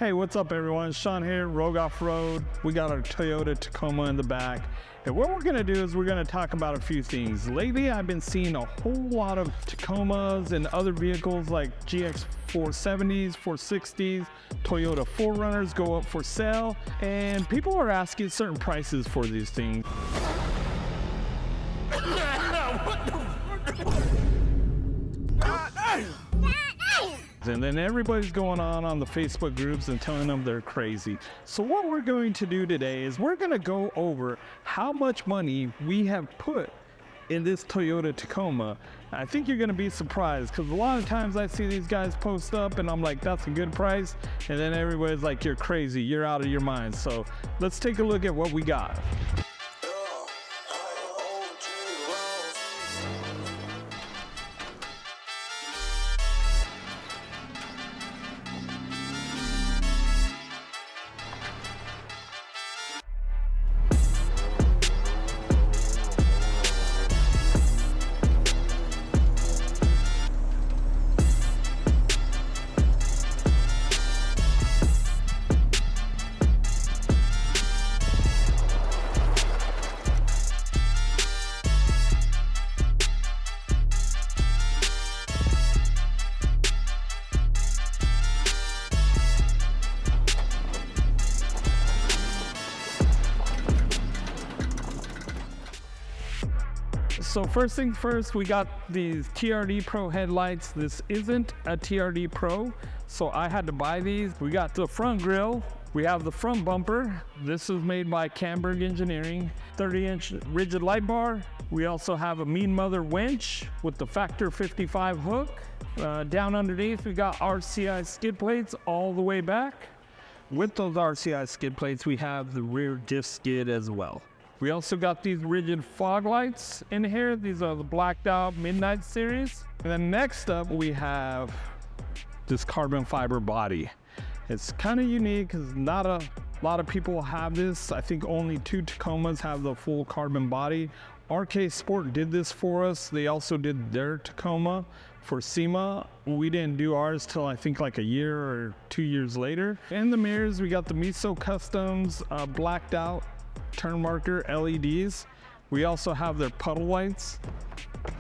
Hey, what's up everyone? Sean here, Rogue Off-Road. We got our Toyota Tacoma in the back. And what we're gonna do is we're gonna talk about a few things. Lately, I've been seeing a whole lot of Tacomas and other vehicles like GX 470s, 460s, Toyota 4Runners go up for sale. And people are asking certain prices for these things. And then everybody's going on the Facebook groups and telling them they're crazy. So what we're going to do today is we're going to go over how much money we have put in this Toyota Tacoma. I think you're going to be surprised because a lot of times I see these guys post up and I'm like, that's a good price. And then everybody's like, you're crazy, you're out of your mind. So let's take a look at what we got. So first things first, we got these TRD Pro headlights. This isn't a TRD Pro, so I had to buy these. We got the front grille. We have the front bumper. This is made by Camberg Engineering. 30-inch rigid light bar. We also have a Mean Mother winch with the Factor 55 hook. Down underneath, we got RCI skid plates all the way back. With those RCI skid plates, we have the rear diff skid as well. We also got these rigid fog lights in here. These are the blacked out Midnight series. And then next up, we have this carbon fiber body. It's kind of unique because not a lot of people have this. I think only 2 Tacomas have the full carbon body. RK Sport did this for us. They also did their Tacoma for SEMA. We didn't do ours till I think like a year or 2 years later. In the mirrors, we got the Miso Customs blacked out turn marker LEDs. We also have their puddle lights,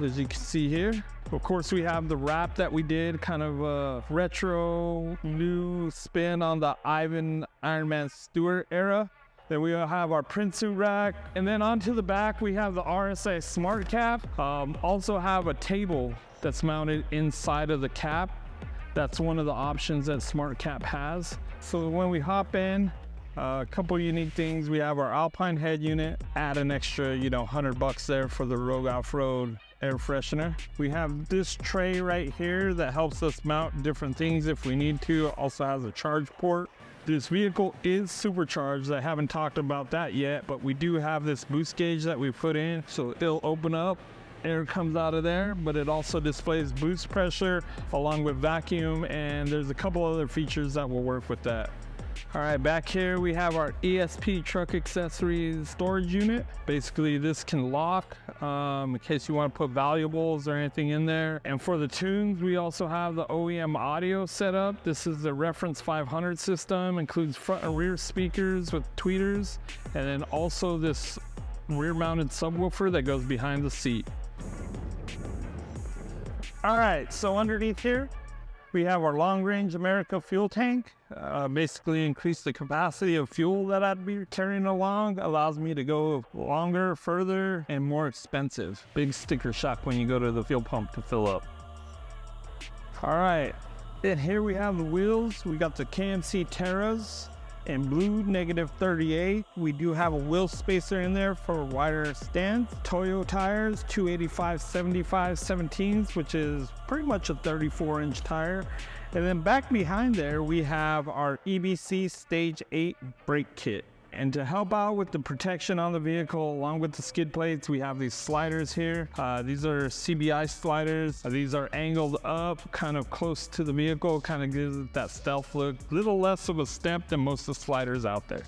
as you can see here. Of course, we have the wrap that we did, kind of a retro new spin on the Ivan Iron Man Stewart era. Then we have our print suit rack, and then onto the back we have the RSI Smart Cap. Also have a table that's mounted inside of the cap. That's one of the options that Smart Cap has. So when we hop in, a couple unique things. We have our Alpine head unit, add an extra, $100 there for the Rogue Off-Road air freshener. We have this tray right here that helps us mount different things if we need to. It also has a charge port. This vehicle is supercharged. I haven't talked about that yet, but we do have this boost gauge that we put in. So it'll open up, air comes out of there, but it also displays boost pressure along with vacuum, and there's a couple other features that will work with that. All right, back here we have our ESP truck accessories storage unit. Basically, this can lock in case you want to put valuables or anything in there. And for the tunes, we also have the OEM audio setup. This is the Reference 500 system, includes front and rear speakers with tweeters, and then also this rear-mounted subwoofer that goes behind the seat. All right, so underneath here, we have our Long Range America fuel tank. Basically increase the capacity of fuel that I'd be carrying along. Allows me to go longer, further, and more expensive. Big sticker shock when you go to the fuel pump to fill up. All right, and here we have the wheels. We got the KMC Terras in blue, -38. We do have a wheel spacer in there for a wider stance. Toyo tires, 285/75 17s, which is pretty much a 34-inch tire. And then back behind there, we have our EBC Stage 8 brake kit. And to help out with the protection on the vehicle, along with the skid plates, we have these sliders here. These are CBI sliders. These are angled up, kind of close to the vehicle, kind of gives it that stealth look. A little less of a step than most of the sliders out there.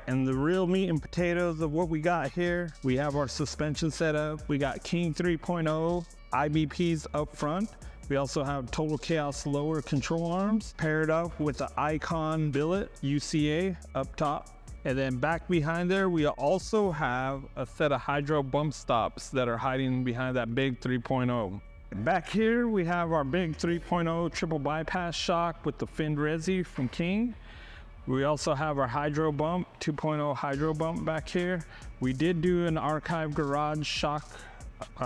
And the real meat and potatoes of what we got here, we have our suspension setup. We got King 3.0 IBPs up front. We also have Total Chaos lower control arms paired up with the Icon billet UCA up top. And then back behind there, we also have a set of hydro bump stops that are hiding behind that big 3.0. Back here, we have our big 3.0 triple bypass shock with the finned resi from King. We also have our hydro bump, 2.0 hydro bump back here. We did do an archive garage shock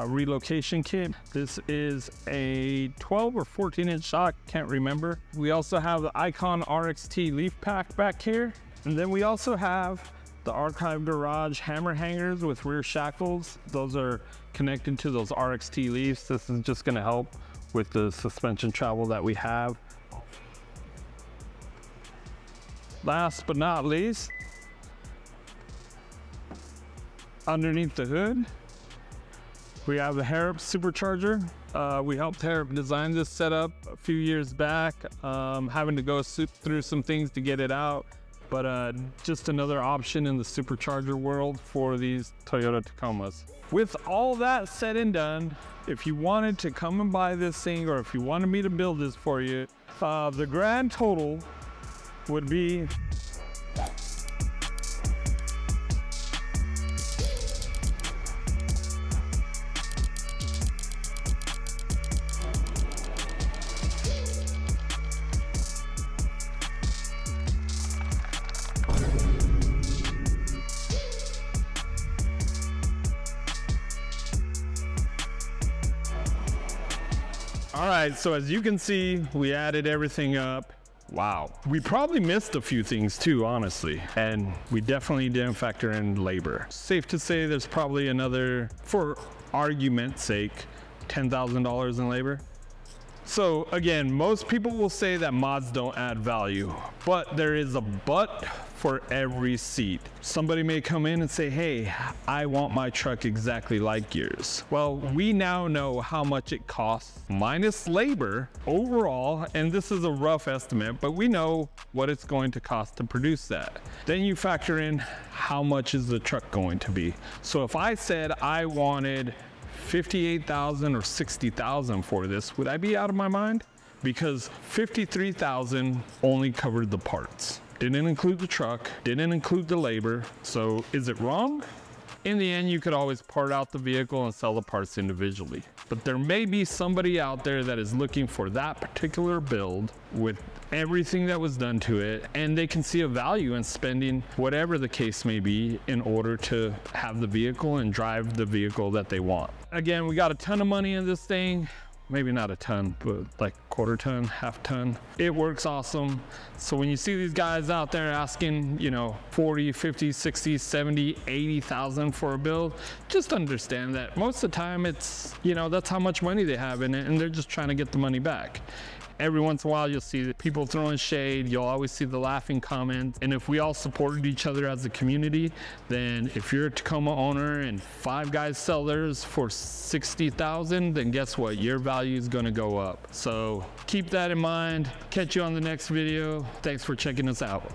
relocation kit. This is a 12 or 14 inch shock, can't remember. We also have the Icon RXT leaf pack back here. And then we also have the Archive Garage hammer hangers with rear shackles. Those are connected to those RXT leaves. This is just gonna help with the suspension travel that we have. Last but not least, underneath the hood, we have the Harrop supercharger. We helped Harrop design this setup a few years back, having to go through some things to get it out. But just another option in the supercharger world for these Toyota Tacomas. With all that said and done, if you wanted to come and buy this thing, or if you wanted me to build this for you, the grand total would be all right, so as you can see, we added everything up. Wow. We probably missed a few things too, honestly. And we definitely didn't factor in labor. Safe to say there's probably another, for argument's sake, $10,000 in labor. So again, most people will say that mods don't add value, but there is a but for every seat. Somebody may come in and say, hey, I want my truck exactly like yours. Well, we now know how much it costs minus labor overall, and this is a rough estimate, but we know what it's going to cost to produce that. Then you factor in how much is the truck going to be. So if I said I wanted $58,000 or $60,000 for this, would I be out of my mind? Because $53,000 only covered the parts. Didn't include the truck, didn't include the labor. So is it wrong? In the end, you could always part out the vehicle and sell the parts individually. But there may be somebody out there that is looking for that particular build with everything that was done to it, and they can see a value in spending whatever the case may be in order to have the vehicle and drive the vehicle that they want. Again, we got a ton of money in this thing. Maybe not a ton, but like quarter ton, half ton. It works awesome. So when you see these guys out there asking, you know, 40, 50, 60, 70, 80,000 for a build, just understand that most of the time it's, you know, that's how much money they have in it, and they're just trying to get the money back. Every once in a while, you'll see the people throwing shade. You'll always see the laughing comments. And if we all supported each other as a community, then if you're a Tacoma owner and 5 guys sell theirs for $60,000, then guess what? Your value is gonna go up. So keep that in mind. Catch you on the next video. Thanks for checking us out.